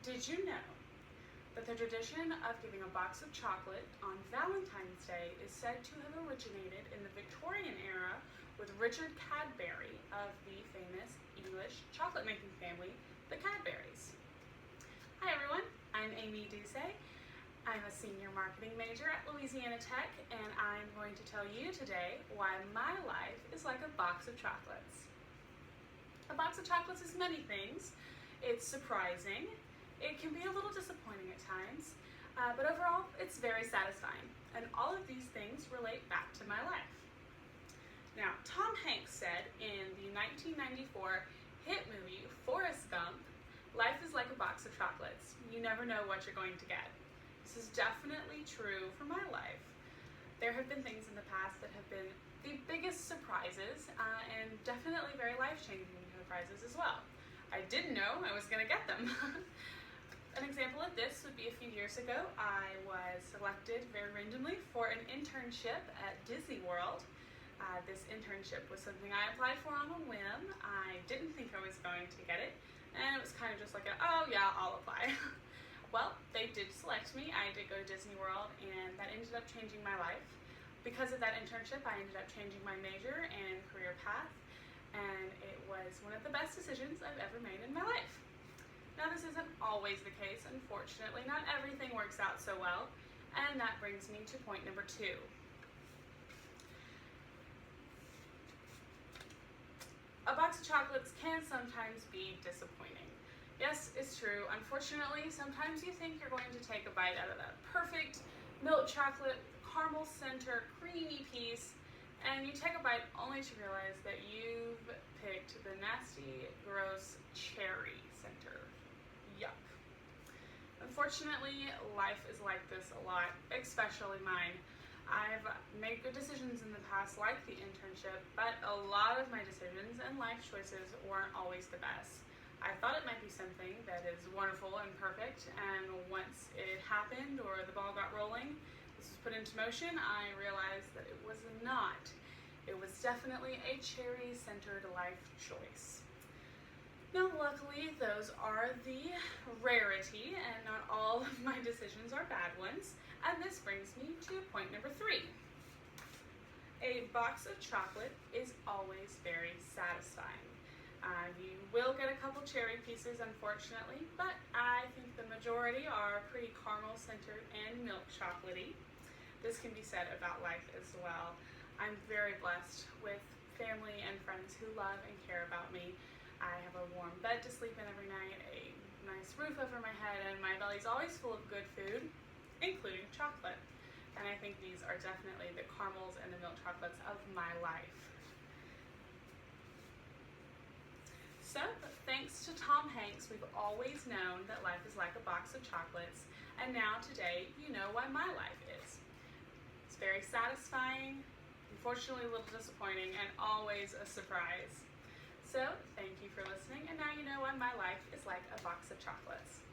Did you know that the tradition of giving a box of chocolate on Valentine's Day is said to have originated in the Victorian era with Richard Cadbury of the famous English chocolate making family, the Cadburys? Hi everyone, I'm Amy Ducey. I'm a senior marketing major at Louisiana Tech, and I'm going to tell you today why my life is like a box of chocolates. A box of chocolates is many things. It's surprising. It can be a little disappointing at times, but overall it's very satisfying. And all of these things relate back to my life. Now, Tom Hanks said in the 1994 hit movie Forrest Gump, "Life is like a box of chocolates. You never know what you're going to get." This is definitely true for my life. There have been things in the past that have been the biggest surprises and definitely very life-changing surprises as well. I didn't know I was going to get them. An example of this would be a few years ago. I was selected very randomly for an internship at Disney World. This internship was something I applied for on a whim. I didn't think I was going to get it, and it was kind of just like oh yeah, I'll apply. Well, they did select me. I did go to Disney World, and that ended up changing my life. Because of that internship, I ended up changing my major and career path, and it was one of the best decisions I've ever made in my life. Now, this isn't always the case, unfortunately. Not everything works out so well, and that brings me to point number 2. A box of chocolates can sometimes be disappointing. Yes, it's true. Unfortunately, sometimes you think you're going to take a bite out of that perfect milk chocolate, caramel center, creamy piece, and you take a bite only to realize that you've picked the nasty, gross cherry center. Yuck. Unfortunately, life is like this a lot, especially mine. I've made good decisions in the past, like the internship, but a lot of my decisions and life choices weren't always the best. I thought it might be something that is wonderful and perfect, and once it happened or the ball got rolling, this was put into motion, I realized that it was not. It was definitely a cherry-centered life choice. Now, luckily, those are the rarity, and not all of my decisions are bad ones. And this brings me to point number 3. A box of chocolate is always very satisfying. You will get a couple cherry pieces, unfortunately, but I think the majority are pretty caramel-centered and milk chocolatey. This can be said about life as well. I'm very blessed with family and friends who love and care about me. I have a warm bed to sleep in every night, a nice roof over my head, and my belly's always full of good food, including chocolate. And I think these are definitely the caramels and the milk chocolates of my life. So, thanks to Tom Hanks, we've always known that life is like a box of chocolates, and now today you know why my life is. It's very satisfying, unfortunately a little disappointing, and always a surprise. So, thank you for listening, and now you know why my life is like a box of chocolates.